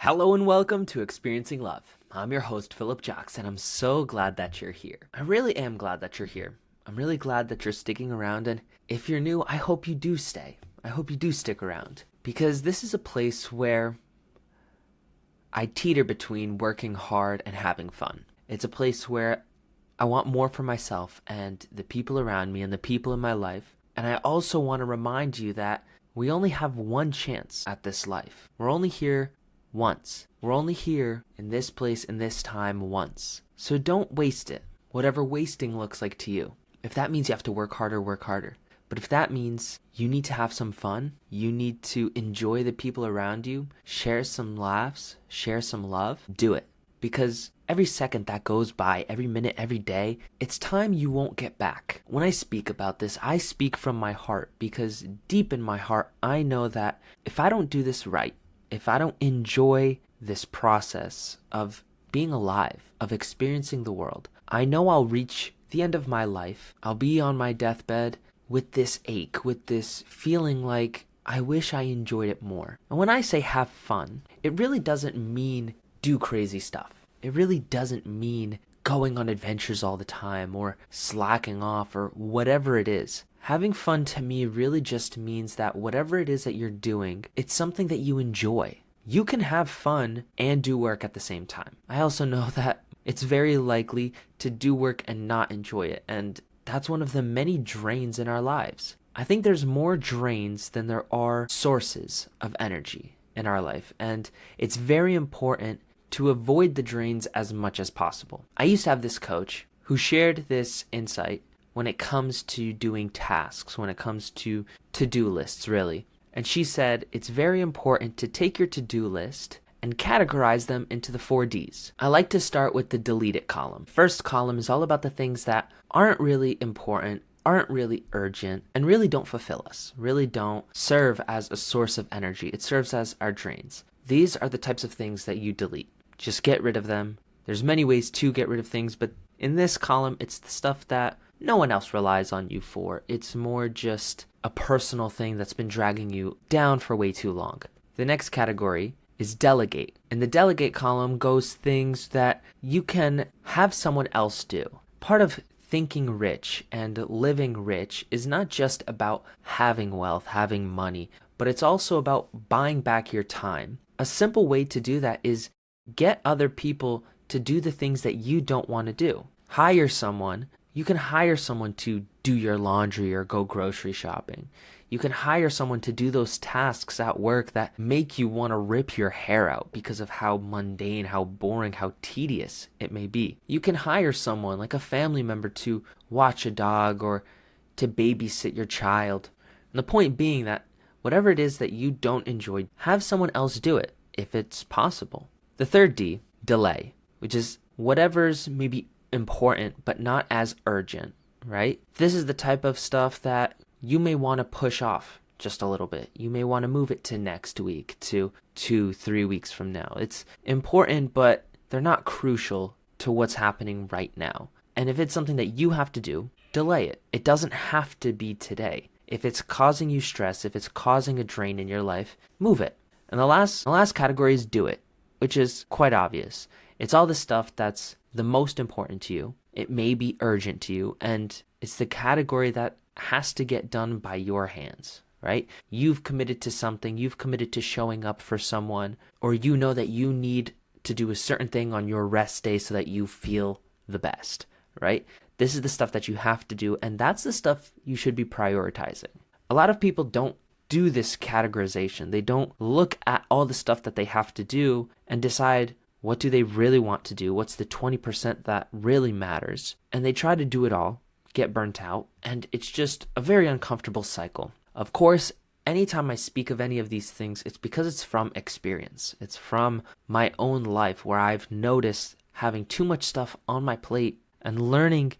Hello and welcome to Experiencing Love. I'm your host, Philip Jocks, and I'm so glad that you're here. I really am glad that you're here. I'm really glad that you're sticking around, and if you're new, I hope you do stay. I hope you do stick around, because this is a place where I teeter between working hard and having fun. It's a place where I want more for myself and the people around me and the people in my life, and I also want to remind you that we only have one chance at this life. We're only here once. We're only here in this place in this time once. So don't waste it, whatever wasting looks like to you. If that means you have to work harder, work harder. But if that means you need to have some fun, you need to enjoy the people around you, share some laughs, share some love, do it. Because every second that goes by, every minute, every day, it's time you won't get back. When I speak about this, I speak from my heart because deep in my heart, I know that if I don't do this right, if I don't enjoy this process of being alive, of experiencing the world, I know I'll reach the end of my life. I'll be on my deathbed with this ache, with this feeling like I wish I enjoyed it more. And when I say have fun, it really doesn't mean do crazy stuff. It really doesn't mean going on adventures all the time or slacking off or whatever it is. Having fun to me really just means that whatever it is that you're doing, it's something that you enjoy. You can have fun and do work at the same time. I also know that it's very likely to do work and not enjoy it, and that's one of the many drains in our lives. I think there's more drains than there are sources of energy in our life, and it's very important to avoid the drains as much as possible. I used to have this coach who shared this insight when it comes to doing tasks, when it comes to to-do lists, really. And she said it's very important to take your to-do list and categorize them into the 4 Ds. I like to start with the delete it column. First column is all about the things that aren't really important, aren't really urgent, and really don't fulfill us, really don't serve as a source of energy. It serves as our drains. These are the types of things that you delete. Just get rid of them. There's many ways to get rid of things, but in this column, it's the stuff that no one else relies on you for. It's more just a personal thing that's been dragging you down for way too long. The next category is delegate. In the delegate column goes things that you can have someone else do. Part of thinking rich and living rich is not just about having wealth, having money, but it's also about buying back your time. A simple way to do that is get other people to do the things that you don't want to do. Hire someone. You can hire someone to do your laundry or go grocery shopping. You can hire someone to do those tasks at work that make you want to rip your hair out because of how mundane, how boring, how tedious it may be. You can hire someone like a family member to watch a dog or to babysit your child. And the point being that whatever it is that you don't enjoy, have someone else do it if it's possible. The third D, delay, which is whatever's maybe important but not as urgent, right? This is the type of stuff that you may want to push off just a little bit. You may want to move it to next week, to 2-3 weeks from now. It's important, but they're not crucial to what's happening right now. And if it's something that you have to do, delay it. It doesn't have to be today. If it's causing you stress, if it's causing a drain in your life, move it. And the last category is do it, which is quite obvious. It's all the stuff that's the most important to you. It may be urgent to you, and it's the category that has to get done by your hands, right? You've committed to something, you've committed to showing up for someone, or you know that you need to do a certain thing on your rest day so that you feel the best, right? This is the stuff that you have to do, and that's the stuff you should be prioritizing. A lot of people don't do this categorization. They don't look at all the stuff that they have to do and decide, what do they really want to do? What's the 20% that really matters? And they try to do it all, get burnt out, and it's just a very uncomfortable cycle. Of course, anytime I speak of any of these things, it's because it's from experience. It's from my own life where I've noticed having too much stuff on my plate and learning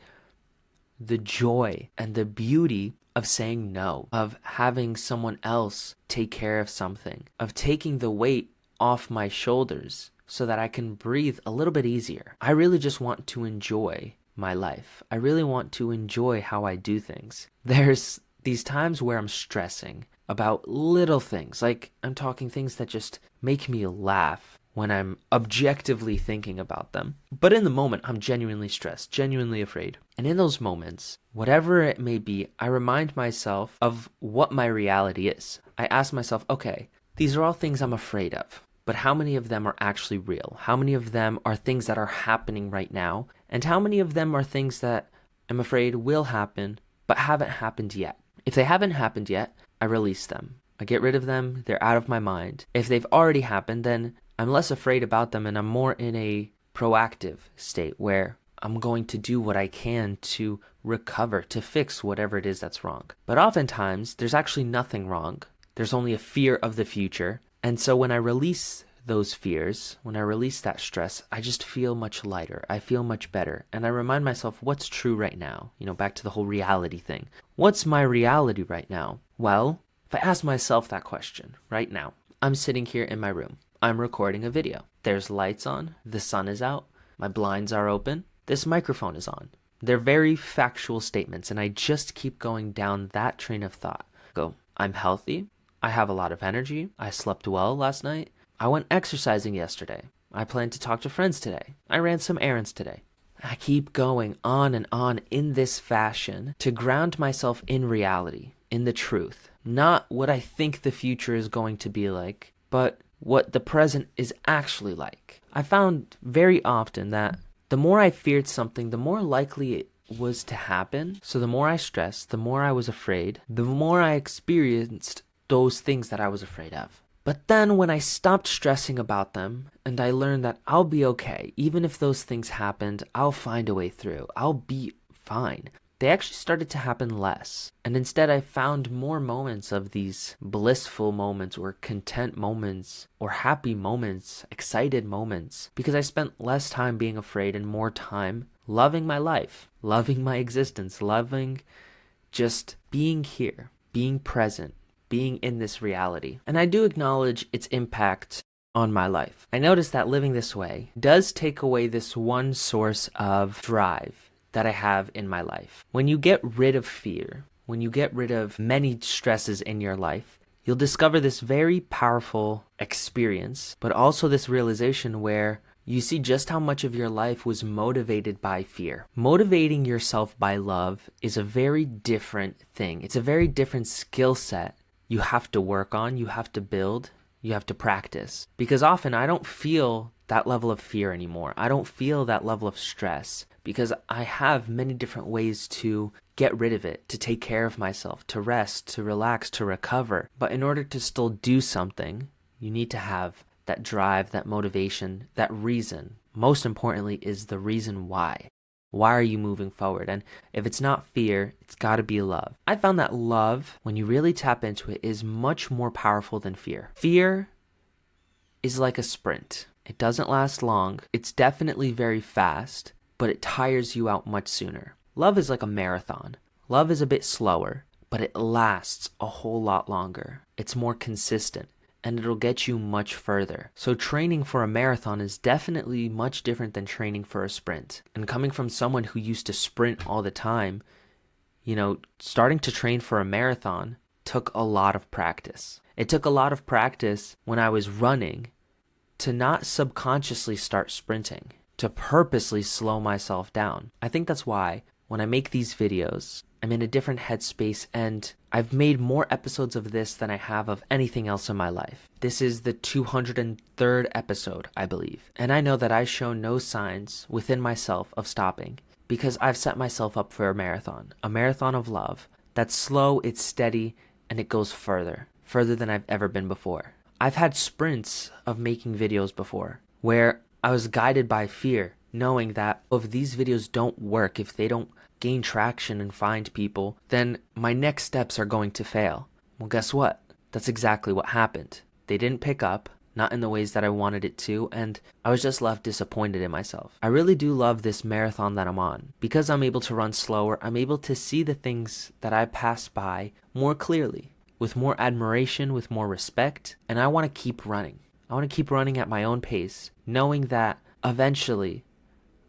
the joy and the beauty of saying no, of having someone else take care of something, of taking the weight off my shoulders so that I can breathe a little bit easier. I really just want to enjoy my life. I really want to enjoy how I do things. There's these times where I'm stressing about little things, like I'm talking things that just make me laugh, when I'm objectively thinking about them. But in the moment, I'm genuinely stressed, genuinely afraid. And in those moments, whatever it may be, I remind myself of what my reality is. I ask myself, okay, these are all things I'm afraid of, but how many of them are actually real? How many of them are things that are happening right now? And how many of them are things that I'm afraid will happen, but haven't happened yet? If they haven't happened yet, I release them. I get rid of them. They're out of my mind. If they've already happened, then I'm less afraid about them and I'm more in a proactive state where I'm going to do what I can to recover, to fix whatever it is that's wrong. But oftentimes, there's actually nothing wrong. There's only a fear of the future. And so when I release those fears, when I release that stress, I just feel much lighter. I feel much better. And I remind myself what's true right now. Back to the whole reality thing. What's my reality right now? Well, if I ask myself that question right now, I'm sitting here in my room. I'm recording a video. There's lights on. The sun is out. My blinds are open. This microphone is on. They're very factual statements, and I just keep going down that train of thought. I'm healthy. I have a lot of energy. I slept well last night. I went exercising yesterday. I plan to talk to friends today. I ran some errands today. I keep going on and on in this fashion to ground myself in reality, in the truth. Not what I think the future is going to be like, but what the present is actually like. I found very often that the more I feared something, the more likely it was to happen. So the more I stressed, the more I was afraid, the more I experienced those things that I was afraid of. But then when I stopped stressing about them and I learned that I'll be okay, even if those things happened, I'll find a way through. I'll be fine. They actually started to happen less. And instead I found more moments of these blissful moments or content moments or happy moments, excited moments, because I spent less time being afraid and more time loving my life, loving my existence, loving just being here, being present, being in this reality. And I do acknowledge its impact on my life. I noticed that living this way does take away this one source of drive that I have in my life. When you get rid of fear, when you get rid of many stresses in your life, you'll discover this very powerful experience, but also this realization where you see just how much of your life was motivated by fear. Motivating yourself by love is a very different thing. It's a very different skill set you have to work on, you have to build, you have to practice. Because often I don't feel that level of fear anymore. I don't feel that level of stress because I have many different ways to get rid of it, to take care of myself, to rest, to relax, to recover. But in order to still do something, you need to have that drive, that motivation, that reason. Most importantly is the reason why. Why are you moving forward? And if it's not fear, it's got to be love. I found that love, when you really tap into it, is much more powerful than fear. Fear is like a sprint. It doesn't last long. It's definitely very fast, but it tires you out much sooner. Love is like a marathon. Love is a bit slower, but it lasts a whole lot longer. It's more consistent, and it'll get you much further. So training for a marathon is definitely much different than training for a sprint. And coming from someone who used to sprint all the time, starting to train for a marathon took a lot of practice. It took a lot of practice when I was running to not subconsciously start sprinting, to purposely slow myself down. I think that's why when I make these videos, I'm in a different headspace, and I've made more episodes of this than I have of anything else in my life. This is the 203rd episode, I believe. And I know that I show no signs within myself of stopping because I've set myself up for a marathon of love. That's slow, it's steady, and it goes further than I've ever been before. I've had sprints of making videos before where I was guided by fear, knowing that if these videos don't work, if they don't gain traction and find people, then my next steps are going to fail. Well, guess what? That's exactly what happened. They didn't pick up, not in the ways that I wanted it to, and I was just left disappointed in myself. I really do love this marathon that I'm on. Because I'm able to run slower, I'm able to see the things that I pass by more clearly, with more admiration, with more respect, and I want to keep running. I want to keep running at my own pace, knowing that eventually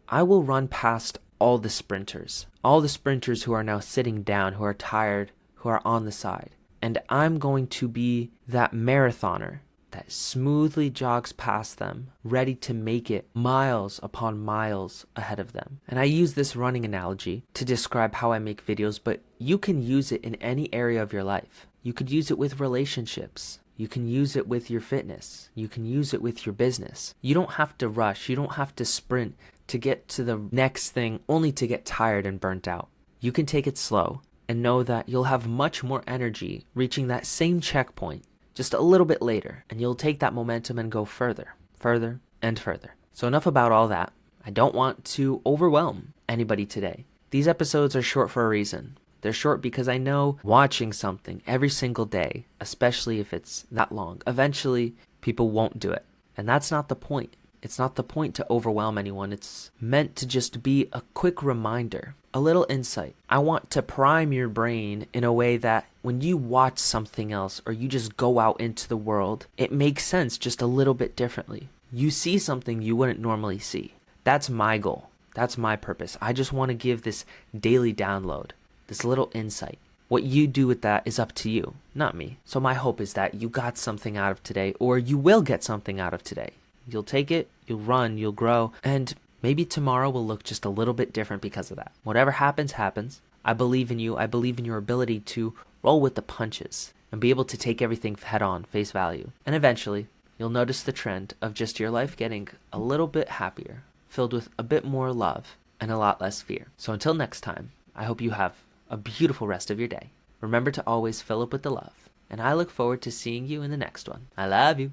I will run past all the sprinters who are now sitting down, who are tired, who are on the side. And I'm going to be that marathoner that smoothly jogs past them, ready to make it miles upon miles ahead of them. And I use this running analogy to describe how I make videos, but you can use it in any area of your life. You could use it with relationships. You can use it with your fitness. You can use it with your business. You don't have to rush. You don't have to sprint to get to the next thing only to get tired and burnt out. You can take it slow and know that you'll have much more energy reaching that same checkpoint just a little bit later, and you'll take that momentum and go further, further, and further. So enough about all that. I don't want to overwhelm anybody today. These episodes are short for a reason. They're short because I know watching something every single day, especially if it's that long, eventually people won't do it. And that's not the point. It's not the point to overwhelm anyone. It's meant to just be a quick reminder, a little insight. I want to prime your brain in a way that when you watch something else or you just go out into the world, it makes sense just a little bit differently. You see something you wouldn't normally see. That's my goal. That's my purpose. I just want to give this daily download, this little insight. What you do with that is up to you, not me. So my hope is that you got something out of today, or you will get something out of today. You'll take it, you'll run, you'll grow, and maybe tomorrow will look just a little bit different because of that. Whatever happens, happens. I believe in you. I believe in your ability to roll with the punches and be able to take everything head on, face value. And eventually, you'll notice the trend of just your life getting a little bit happier, filled with a bit more love and a lot less fear. So until next time, I hope you have a beautiful rest of your day. Remember to always fill up with the love. And I look forward to seeing you in the next one. I love you.